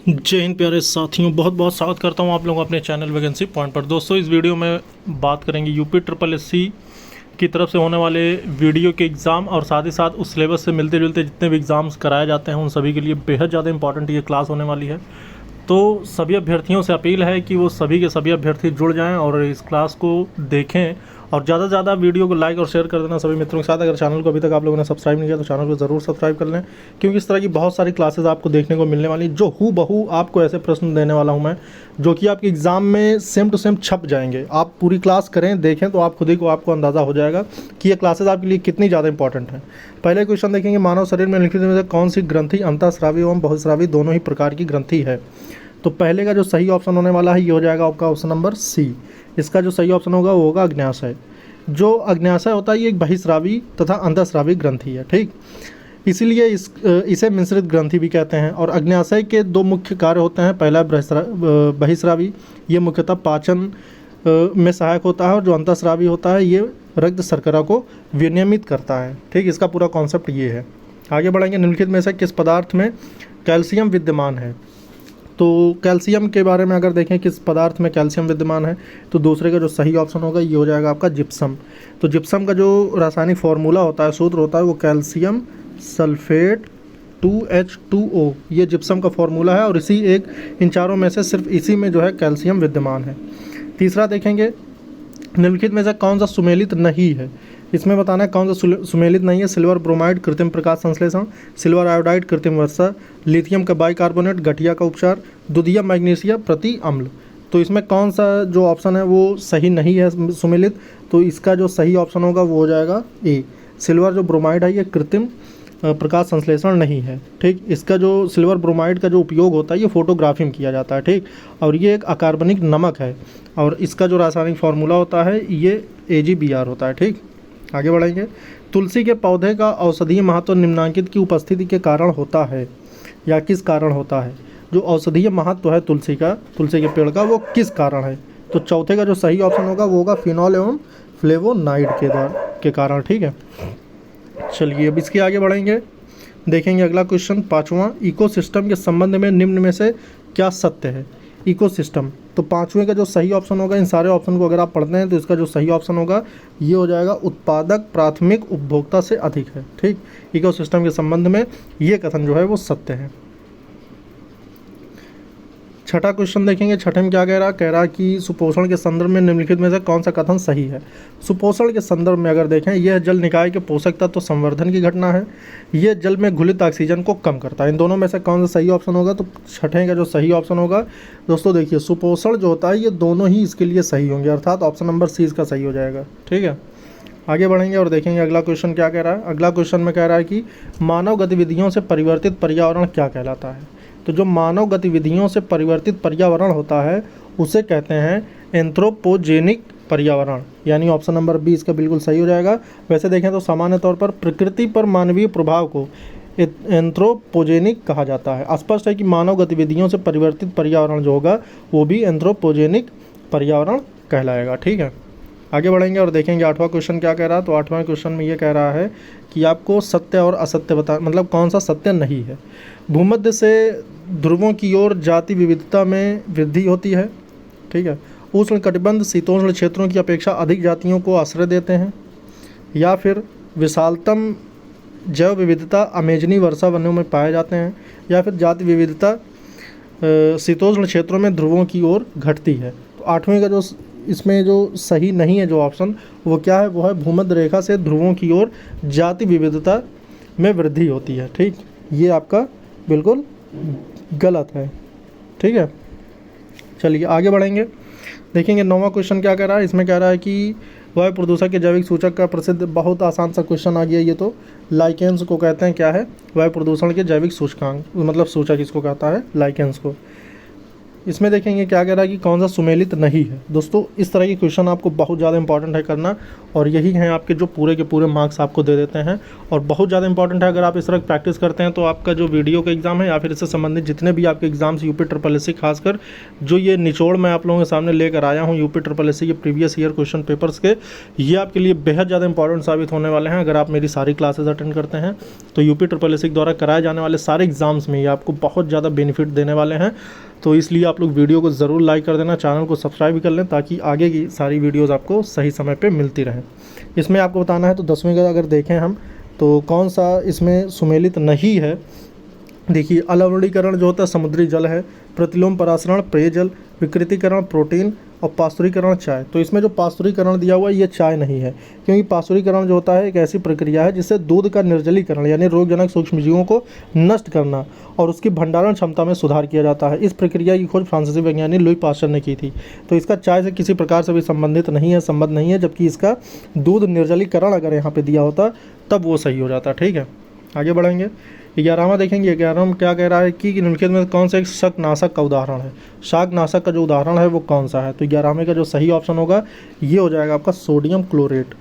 जय हिंद प्यारे साथियों, बहुत बहुत स्वागत करता हूं आप लोगों को अपने चैनल वैकेंसी पॉइंट पर। दोस्तों, इस वीडियो में बात करेंगे यूपी ट्रिपल एससी की तरफ से होने वाले वीडियो के एग्ज़ाम और साथ ही साथ उस सिलेबस से मिलते जुलते जितने भी एग्ज़ाम्स कराए जाते हैं उन सभी के लिए बेहद ज़्यादा इंपॉर्टेंट ये क्लास होने वाली है। तो सभी अभ्यर्थियों से अपील है कि वो सभी के सभी अभ्यर्थी जुड़ जाएं और इस क्लास को देखें और ज़्यादा से ज़्यादा वीडियो को लाइक और शेयर कर देना सभी मित्रों के साथ। अगर चैनल को अभी तक आप लोगों ने सब्सक्राइब नहीं किया तो चैनल को ज़रूर सब्सक्राइब कर लें, क्योंकि इस तरह की बहुत सारी क्लासेस आपको देखने को मिलने वाली जो हूबहू आपको ऐसे प्रश्न देने वाला हूं मैं, जो कि आपके एग्ज़ाम में सेम टू सेम छप जाएंगे। आप पूरी क्लास करें, देखें तो आप खुद ही को आपको अंदाज़ा हो जाएगा कि ये क्लासेस आपके लिए कितनी ज़्यादा इंपॉर्टेंट है। पहले क्वेश्चन देखेंगे, मानव शरीर में निम्नलिखित में से कौन सी ग्रंथि अंतःस्रावी एवं बहुस्रावी दोनों ही प्रकार की ग्रंथि है? तो पहले का जो सही ऑप्शन होने वाला है ये हो जाएगा आपका ऑप्शन नंबर सी। इसका जो सही ऑप्शन होगा वो होगा अग्न्याशय। जो अग्न्याशय होता है ये एक बहिस्रावी तथा अंतःस्रावी ग्रंथि है, ठीक। इसीलिए इसे मिश्रित ग्रंथि भी कहते हैं। और अग्न्याशय के दो मुख्य कार्य होते हैं। पहला बहिस्रावी, ये मुख्यतः पाचन में सहायक होता है, और जो अंतःस्रावी होता है ये रक्त शर्करा को विनियमित करता है, ठीक। इसका पूरा कॉन्सेप्ट ये है। आगे बढ़ेंगे, निम्नलिखित में से किस पदार्थ में कैल्शियम विद्यमान है? तो कैल्शियम के बारे में अगर देखें किस पदार्थ में कैल्शियम विद्यमान है, तो दूसरे का जो सही ऑप्शन होगा ये हो जाएगा आपका जिप्सम। तो जिप्सम का जो रासायनिक फार्मूला होता है, सूत्र होता है, वो कैल्शियम सल्फेट 2H2O, ये जिप्सम का फार्मूला है। और इन चारों में से सिर्फ इसी में जो है कैल्शियम विद्यमान है। तीसरा देखेंगे, निम्नलिखित में से कौन सा सुमेलित नहीं है? इसमें बताना है कौन सा सुमेलित नहीं है। सिल्वर ब्रोमाइड कृत्रिम प्रकाश संश्लेषण, सिल्वर आयोडाइड कृत्रिम वर्षा, लिथियम का बाइकार्बोनेट गठिया का उपचार, दुधिया मैग्नीशिया प्रति अम्ल। तो इसमें कौन सा जो ऑप्शन है वो सही नहीं है सुमेलित? तो इसका जो सही ऑप्शन होगा वो हो जाएगा ए। सिल्वर जो ब्रोमाइड है ये कृत्रिम प्रकाश संश्लेषण नहीं है, ठीक। इसका जो सिल्वर ब्रोमाइड का जो उपयोग होता है ये फोटोग्राफी में किया जाता है, ठीक। और ये एक अकार्बनिक नमक है, और इसका जो रासायनिक फार्मूला होता है ये AgBr होता है, ठीक। आगे बढ़ेंगे, तुलसी के पौधे का औषधीय महत्व निम्नांकित की उपस्थिति के कारण होता है या किस कारण होता है? जो औषधीय महत्व है तुलसी के पेड़ का, वो किस कारण है? तो चौथे का जो सही ऑप्शन होगा वो होगा फिनॉल एवं फ्लेवोनाइड के कारण, ठीक है। चलिए अब इसके आगे बढ़ेंगे, देखेंगे अगला क्वेश्चन पाँचवां, इकोसिस्टम के संबंध में निम्न में से क्या सत्य है? इकोसिस्टम, तो पाँचवें का जो सही ऑप्शन होगा, इन सारे ऑप्शन को अगर आप पढ़ते हैं तो इसका जो सही ऑप्शन होगा ये हो जाएगा उत्पादक प्राथमिक उपभोक्ता से अधिक है, ठीक। इकोसिस्टम के संबंध में ये कथन जो है वो सत्य है। छठा क्वेश्चन देखेंगे, छठे में क्या कह रहा है कि सुपोषण के संदर्भ में निम्नलिखित में से कौन सा कथन सही है? सुपोषण के संदर्भ में अगर देखें, यह जल निकाय के पोषक तत्व संवर्धन की घटना है, यह जल में घुलित ऑक्सीजन को कम करता है। इन दोनों में से कौन सा सही ऑप्शन होगा? तो छठे का जो सही ऑप्शन होगा दोस्तों, देखिए सुपोषण जो होता है ये दोनों ही इसके लिए सही होंगे, अर्थात ऑप्शन नंबर सी इसका सही हो जाएगा, ठीक है। आगे बढ़ेंगे और देखेंगे अगला क्वेश्चन क्या कह रहा है। अगला क्वेश्चन में कह रहा है कि मानव गतिविधियों से परिवर्तित पर्यावरण क्या कहलाता है? तो जो मानव गतिविधियों से परिवर्तित पर्यावरण होता है उसे कहते हैं एंथ्रोपोजेनिक पर्यावरण, यानी ऑप्शन नंबर बी इसका बिल्कुल सही हो जाएगा। वैसे देखें तो सामान्य तौर पर प्रकृति पर मानवीय प्रभाव को एंथ्रोपोजेनिक कहा जाता है। स्पष्ट है कि मानव गतिविधियों से परिवर्तित पर्यावरण जो होगा वो भी एंथ्रोपोजेनिक पर्यावरण कहलाएगा, ठीक है। आगे बढ़ेंगे और देखेंगे आठवां क्वेश्चन क्या कह रहा है। तो आठवां क्वेश्चन में ये कह रहा है कि आपको सत्य और असत्य मतलब कौन सा सत्य नहीं है। भूमध्य से ध्रुवों की ओर जाति विविधता में वृद्धि होती है, ठीक है। उष्ण कटिबंध शीतोष्ण क्षेत्रों की अपेक्षा अधिक जातियों को आश्रय देते हैं, या फिर विशालतम जैव विविधता अमेजनी वर्षा वनों में पाए जाते हैं, या फिर जाति विविधता शीतोष्ण क्षेत्रों में ध्रुवों की ओर घटती है। तो आठवें का जो इसमें जो सही नहीं है जो ऑप्शन वो क्या है, वो है भूमध्य रेखा से ध्रुवों की ओर जाति विविधता में वृद्धि होती है, ठीक। ये आपका बिल्कुल गलत है, ठीक है। चलिए आगे बढ़ेंगे, देखेंगे नौवां क्वेश्चन क्या कह रहा है। इसमें कह रहा है कि वायु प्रदूषण के जैविक सूचक का प्रसिद्ध, बहुत आसान सा क्वेश्चन आ गया ये तो, लाइकेंस को कहते हैं क्या है? वायु प्रदूषण के जैविक सूचकांक, मतलब सूचक इसको कहता है लाइकेंस को। इसमें देखेंगे क्या कह रहा है कि कौन सा सुमेलित नहीं है। दोस्तों इस तरह के क्वेश्चन आपको बहुत ज़्यादा इंपॉर्टेंट है करना, और यही हैं आपके जो पूरे के पूरे मार्क्स आपको दे देते हैं, और बहुत ज़्यादा इंपॉर्टेंट है। अगर आप इस तरह प्रैक्टिस करते हैं तो आपका जो वीडियो का एग्ज़ाम है या फिर इससे संबंधित जितने भी आपके एग्जाम्स UP SSC खासकर जो ये निचोड़ मैं आप लोगों के सामने लेकर आया हूँ UP SSC के प्रीवियस ईयर क्वेश्चन पेपर्स के, ये आपके लिए बेहद ज़्यादा इंपॉर्टेंट साबित होने वाले हैं। अगर आप मेरी सारी क्लासेज अटेंड करते हैं तो UP SSC द्वारा कराए जाने वाले सारे एग्जाम्स में ये आपको बहुत ज़्यादा बेनिफिट देने वाले हैं। तो इसलिए आप लोग वीडियो को ज़रूर लाइक कर देना, चैनल को सब्सक्राइब भी कर लें ताकि आगे की सारी वीडियोस आपको सही समय पे मिलती रहें। इसमें आपको बताना है तो 10वीं का अगर देखें हम तो कौन सा इसमें सुमेलित नहीं है। देखिए अलवणीकरण जो होता है समुद्री जल है, प्रतिलोम परासरण पेयजल, विकृतीकरण प्रोटीन और पास्तुरीकरण चाय। तो इसमें जो पास्तुरीकरण दिया हुआ है ये चाय नहीं है, क्योंकि पास्तुरीकरण जो होता है एक ऐसी प्रक्रिया है जिससे दूध का निर्जलीकरण यानी रोगजनक सूक्ष्मजीवों को नष्ट करना और उसकी भंडारण क्षमता में सुधार किया जाता है। इस प्रक्रिया की खोज फ्रांसीसी वैज्ञानिक लुई पास्चर ने की थी। तो इसका चाय से किसी प्रकार से भी संबंधित नहीं है, संबंध नहीं है, जबकि इसका दूध निर्जलीकरण अगर यहाँ पर दिया होता तब वो सही हो जाता। ठीक है, आगे बढ़ेंगे। 11वां देखेंगे। 11वां क्या कह रहा है कि निम्नलिखित में कौन सा एक शाकनाशक का उदाहरण है। शाकनाशक का जो उदाहरण है वो कौन सा है, तो 11वें का जो सही ऑप्शन होगा ये हो जाएगा आपका सोडियम क्लोरेट।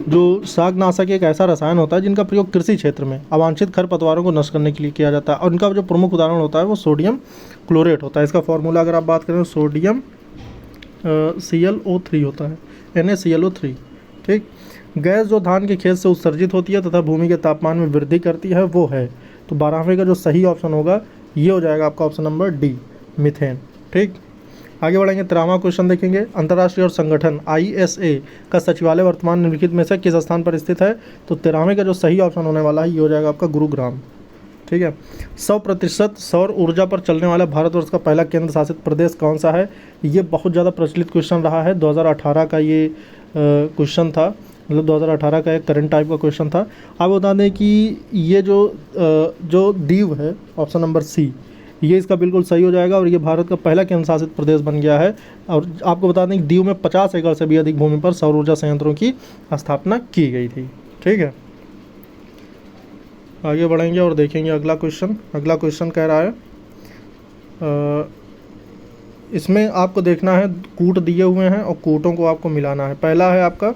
जो शाकनाशक एक ऐसा रसायन होता है जिनका प्रयोग कृषि क्षेत्र में अवांछित खरपतवारों को नष्ट करने के लिए किया जाता है, और इनका जो प्रमुख उदाहरण होता है वो सोडियम क्लोरेट होता है। इसका फॉर्मूला अगर आप बात करें तो सोडियम ClO3 होता है, NaClO3। ठीक, गैस जो धान के खेत से उत्सर्जित होती है तथा भूमि के तापमान में वृद्धि करती है वो है, तो 12वें का जो सही ऑप्शन होगा ये हो जाएगा आपका ऑप्शन नंबर डी, मीथेन। ठीक, आगे बढ़ेंगे। 13वां क्वेश्चन देखेंगे। अंतर्राष्ट्रीय और संगठन ISA का सचिवालय वर्तमान निम्नलिखित में से किस स्थान पर स्थित है, तो 13वें का जो सही ऑप्शन होने वाला है ये हो जाएगा आपका गुरुग्राम। ठीक है, 100% सौर ऊर्जा पर चलने वाला भारतवर्ष का पहला केंद्र शासित प्रदेश कौन सा है। ये बहुत ज़्यादा प्रचलित क्वेश्चन रहा है, 2018 का ये क्वेश्चन था, मतलब 2018 का एक करंट टाइप का क्वेश्चन था। आप बता दें कि ये जो दीव है ऑप्शन नंबर सी, ये इसका बिल्कुल सही हो जाएगा और ये भारत का पहला केंद्र शासित प्रदेश बन गया है। और आपको बता दें कि दीव में 50 एकड़ से भी अधिक भूमि पर सौर ऊर्जा संयंत्रों की स्थापना की गई थी। ठीक है, आगे बढ़ेंगे और देखेंगे अगला क्वेश्चन। अगला क्वेश्चन कह रहा है इसमें आपको देखना है कूट दिए हुए हैं और कूटों को आपको मिलाना है। पहला है आपका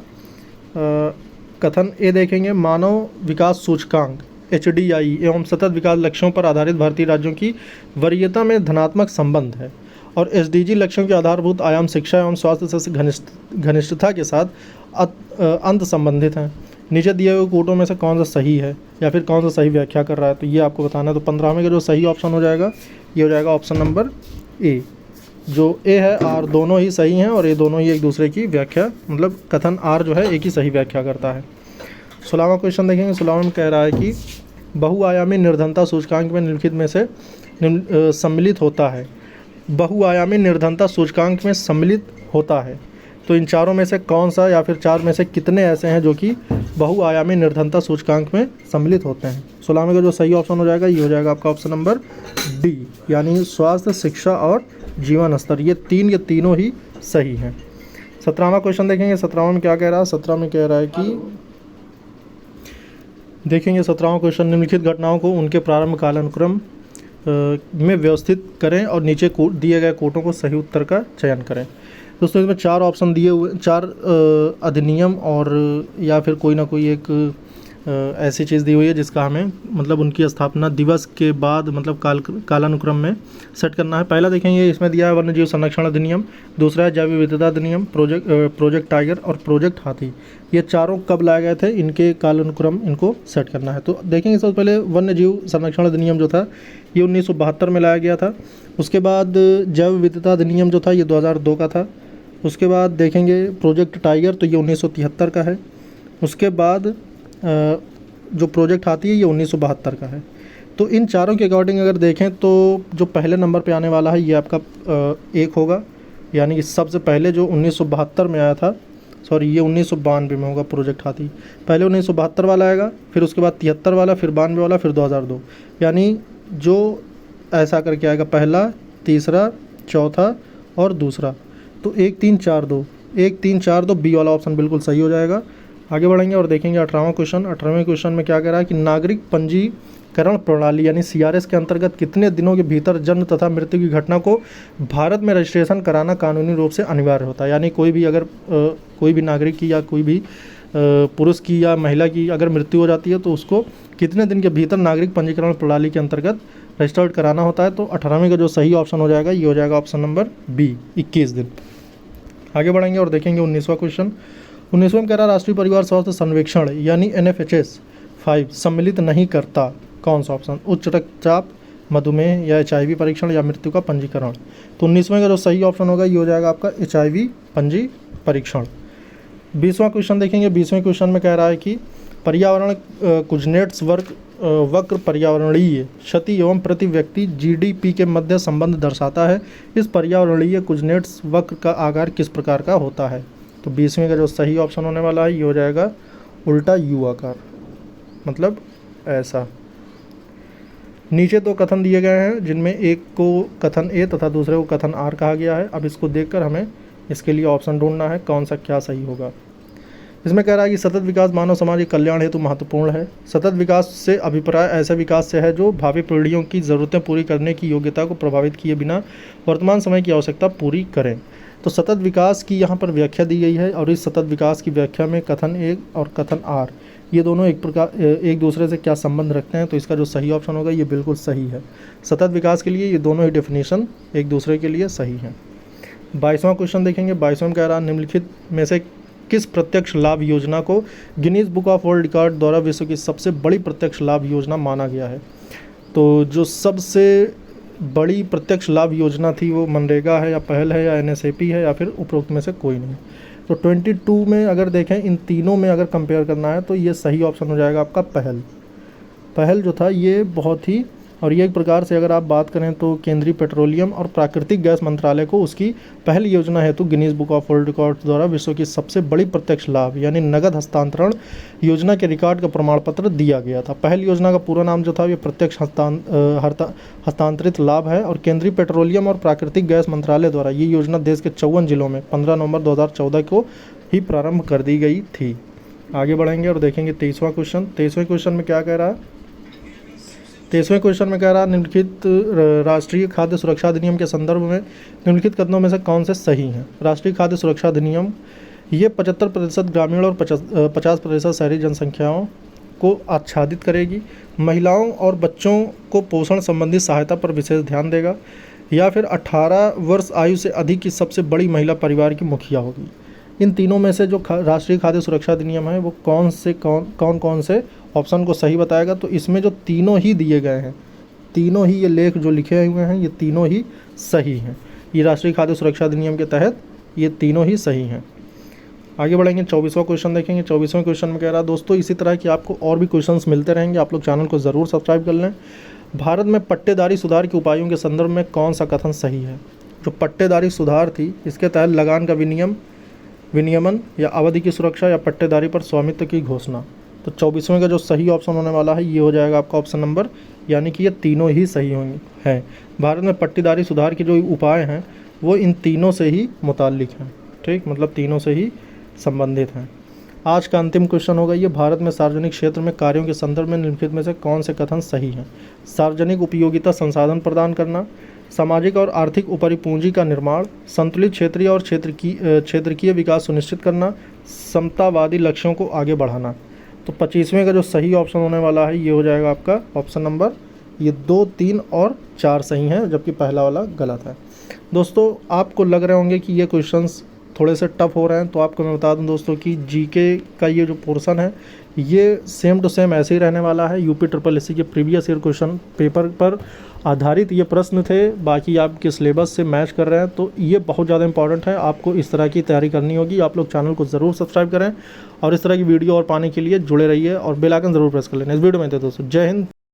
कथन ए देखेंगे, मानव विकास सूचकांक HDI एवं सतत विकास लक्ष्यों पर आधारित भारतीय राज्यों की वरीयता में धनात्मक संबंध है, और SDG लक्ष्यों के आधारभूत आयाम शिक्षा एवं स्वास्थ्य से घनिष्ठता के साथ अंत संबंधित हैं। नीचे दिए हुए कूटों में से कौन सा सही है या फिर कौन सा सही व्याख्या कर रहा है, तो ये आपको बताना है। तो 15वें का जो सही ऑप्शन हो जाएगा ये हो जाएगा ऑप्शन नंबर ए। जो ए है आर दोनों ही सही हैं और ये दोनों ही एक दूसरे की व्याख्या, मतलब कथन आर जो है एक ही सही व्याख्या करता है। 16वां क्वेश्चन देखेंगे। 16वां में कह रहा है कि बहुआयामी निर्धनता सूचकांक में निम्नलिखित में से सम्मिलित होता है। बहुआयामी निर्धनता सूचकांक में सम्मिलित होता है, तो इन चारों में से कौन सा या फिर चार में से कितने ऐसे हैं जो कि बहुआयामी निर्धनता सूचकांक में सम्मिलित होते हैं। 16वें का जो सही ऑप्शन हो जाएगा ये हो जाएगा आपका ऑप्शन नंबर डी, यानी स्वास्थ्य, शिक्षा और जीवन स्तर। ये तीनों ही सही हैं। 17वां क्वेश्चन देखेंगे। 17वां में क्या कह रहा है, 17 में कह रहा है कि देखेंगे 17वां क्वेश्चन, निम्नलिखित घटनाओं को उनके प्रारंभ कालानुक्रम में व्यवस्थित करें और नीचे दिए गए कोटों को सही उत्तर का चयन करें। दोस्तों इसमें 4 ऑप्शन दिए हुए, 4 अधिनियम और या फिर कोई ना कोई एक ऐसी चीज़ दी हुई है जिसका हमें मतलब उनकी स्थापना दिवस के बाद मतलब कालानुक्रम में सेट करना है। पहला देखेंगे इसमें दिया है वन्यजीव संरक्षण अधिनियम, दूसरा है जैव विविधता अधिनियम, प्रोजेक्ट टाइगर और प्रोजेक्ट हाथी। ये चारों कब लाए गए थे, इनके कालानुक्रम इनको सेट करना है। तो देखेंगे सबसे पहले वन्यजीव संरक्षण अधिनियम जो था ये 1972 में लाया गया था। उसके बाद जैव विविधता अधिनियम जो था ये 2002 का था। उसके बाद देखेंगे प्रोजेक्ट टाइगर तो ये 1973 का है। उसके बाद जो प्रोजेक्ट हाथी है ये 1972 का है। तो इन चारों के अकॉर्डिंग अगर देखें तो जो पहले नंबर पे आने वाला है ये आपका 1 होगा, यानी कि सबसे पहले जो 1972 में आया था, सॉरी ये 1992 में होगा प्रोजेक्ट हाथी। पहले 1972 वाला आएगा, फिर उसके बाद 73 वाला, फिर 92 वाला, फिर 2002, यानी जो ऐसा करके आएगा पहला, तीसरा, चौथा और दूसरा। तो 1 3 4 2 1 3 4 2 बी वाला ऑप्शन बिल्कुल सही हो जाएगा। आगे बढ़ेंगे और देखेंगे 18वां क्वेश्चन। 18वें क्वेश्चन में क्या कह रहा है कि नागरिक पंजीकरण प्रणाली यानी CRS के अंतर्गत कितने दिनों के भीतर जन्म तथा मृत्यु की घटना को भारत में रजिस्ट्रेशन कराना कानूनी रूप से अनिवार्य होता है। यानी कोई भी अगर कोई भी नागरिक की या कोई भी पुरुष की या महिला की अगर मृत्यु हो जाती है तो उसको कितने दिन के भीतर नागरिक पंजीकरण प्रणाली के अंतर्गत रजिस्टर्ड कराना होता है। तो 18वें का जो सही ऑप्शन हो जाएगा ये हो जाएगा ऑप्शन नंबर बी, 21 दिन। आगे बढ़ेंगे और देखेंगे 19वां क्वेश्चन। 19वें में कह रहा है राष्ट्रीय परिवार स्वास्थ्य सर्वेक्षण यानी NFHS 5 सम्मिलित नहीं करता कौन सा ऑप्शन, उच्च रक्तचाप, मधुमेह या HIV परीक्षण या मृत्यु का पंजीकरण। तो 19वें का जो सही ऑप्शन होगा ये हो जाएगा आपका HIV पंजी परीक्षण। 20वां क्वेश्चन देखेंगे। 20वें क्वेश्चन में कह रहा है कि पर्यावरण कुजनेट्स वक्र पर्यावरणीय क्षति एवं प्रति व्यक्ति GDP के मध्य संबंध दर्शाता है। इस पर्यावरणीय कुजनेट्स वक्र का आकार किस प्रकार का होता है। तो 20वें का जो सही ऑप्शन होने वाला है ये हो जाएगा उल्टा U आकार, मतलब ऐसा। नीचे दो कथन दिए गए हैं जिनमें एक को कथन A तथा दूसरे को कथन R कहा गया है। अब इसको देखकर हमें इसके लिए ऑप्शन ढूंढना है कौन सा क्या सही होगा। इसमें कह रहा है कि सतत विकास मानव समाज के कल्याण हेतु महत्वपूर्ण है। सतत विकास से अभिप्राय ऐसे विकास से है जो भावी पीढ़ियों की ज़रूरतें पूरी करने की योग्यता को प्रभावित किए बिना वर्तमान समय की आवश्यकता पूरी करें। तो सतत विकास की यहाँ पर व्याख्या दी गई है और इस सतत विकास की व्याख्या में कथन A और कथन R ये दोनों एक दूसरे से क्या संबंध रखते हैं। तो इसका जो सही ऑप्शन होगा ये बिल्कुल सही है। सतत विकास के लिए ये दोनों ही डेफिनेशन एक दूसरे के लिए सही हैं। 22वां क्वेश्चन देखेंगे। 22वां में कह रहा है निम्नलिखित में से किस प्रत्यक्ष लाभ योजना को Guinness book of world record द्वारा विश्व की सबसे बड़ी प्रत्यक्ष लाभ योजना माना गया है। तो जो सबसे बड़ी प्रत्यक्ष लाभ योजना थी वो मनरेगा है या पहल है या NSAP है या फिर उपरोक्त में से कोई नहीं। तो 22 में अगर देखें इन तीनों में अगर कंपेयर करना है तो ये सही ऑप्शन हो जाएगा आपका पहल। पहल जो था ये बहुत ही, और ये एक प्रकार से अगर आप बात करें तो केंद्रीय पेट्रोलियम और प्राकृतिक गैस मंत्रालय को उसकी पहल योजना हेतु Guinness book of world record द्वारा विश्व की सबसे बड़ी प्रत्यक्ष लाभ यानी नगद हस्तांतरण योजना के रिकॉर्ड का प्रमाण पत्र दिया गया था। पहल योजना का पूरा नाम जो था ये प्रत्यक्ष हस्तांतरित लाभ है और केंद्रीय पेट्रोलियम और प्राकृतिक गैस मंत्रालय द्वारा ये योजना देश के 54 जिलों में 15 नवंबर 2014 को ही प्रारंभ कर दी गई थी। आगे बढ़ेंगे और देखेंगे 23वां क्वेश्चन। 23वें क्वेश्चन में क्या कह रहा है। 23वें क्वेश्चन में कह रहा है निम्नलिखित राष्ट्रीय खाद्य सुरक्षा अधिनियम के संदर्भ में निम्नलिखित कथनों में से कौन से सही हैं। राष्ट्रीय खाद्य सुरक्षा अधिनियम ये 75% ग्रामीण और 50% शहरी जनसंख्याओं को आच्छादित करेगी। महिलाओं और बच्चों को पोषण संबंधी सहायता पर विशेष ध्यान देगा, या फिर 18 वर्ष आयु से अधिक की सबसे बड़ी महिला परिवार की मुखिया होगी। इन तीनों में से जो राष्ट्रीय खाद्य सुरक्षा अधिनियम है वो कौन से ऑप्शन को सही बताएगा। तो इसमें जो तीनों ही दिए गए हैं, तीनों ही ये लेख जो लिखे हुए हैं ये तीनों ही सही हैं। ये राष्ट्रीय खाद्य सुरक्षा अधिनियम के तहत ये तीनों ही सही हैं। आगे बढ़ेंगे 24वां क्वेश्चन देखेंगे। 24वें क्वेश्चन में कह रहा है दोस्तों इसी तरह की आपको और भी क्वेश्चंस मिलते रहेंगे, आप लोग चैनल को ज़रूर सब्सक्राइब कर लें। भारत में पट्टेदारी सुधार के उपायों के संदर्भ में कौन सा कथन सही है। जो पट्टेदारी सुधार थी इसके तहत लगान का विनियमन या अवधि की सुरक्षा या पट्टेदारी पर स्वामित्व की घोषणा। तो 24वें का जो सही ऑप्शन होने वाला है ये हो जाएगा आपका ऑप्शन नंबर, यानी कि ये तीनों ही सही होंगे हैं। भारत में पट्टेदारी सुधार के जो उपाय हैं वो इन तीनों से ही मुताल्लिक हैं, ठीक, मतलब तीनों से ही संबंधित हैं। आज का अंतिम क्वेश्चन होगा ये, भारत में सार्वजनिक क्षेत्र में कार्यों के संदर्भ में निम्नलिखित में से कौन से कथन सही हैं। सार्वजनिक उपयोगिता संसाधन प्रदान करना, सामाजिक और आर्थिक उपरिपूंजी का निर्माण, संतुलित क्षेत्रीय और क्षेत्रकीय विकास सुनिश्चित करना, समतावादी लक्ष्यों को आगे बढ़ाना। तो 25वें का जो सही ऑप्शन होने वाला है ये हो जाएगा आपका ऑप्शन नंबर, ये 2, 3 और 4 सही हैं, जबकि पहला वाला गलत है। दोस्तों आपको लग रहे होंगे कि ये क्वेश्चंस थोड़े से टफ हो रहे हैं, तो आपको मैं बता दूं दोस्तों कि जीके का ये जो पोर्शन है ये सेम टू सेम ऐसे ही रहने वाला है। UPSSC के प्रीवियस ईयर क्वेश्चन पेपर पर आधारित ये प्रश्न थे, बाकी आपके सिलेबस से मैच कर रहे हैं, तो ये बहुत ज़्यादा इंपॉर्टेंट है। आपको इस तरह की तैयारी करनी होगी। आप लोग चैनल को ज़रूर सब्सक्राइब करें और इस तरह की वीडियो और पाने के लिए जुड़े रहिए और बेल आइकन ज़रूर प्रेस कर लें। इस वीडियो में तो दोस्तों जय हिंद।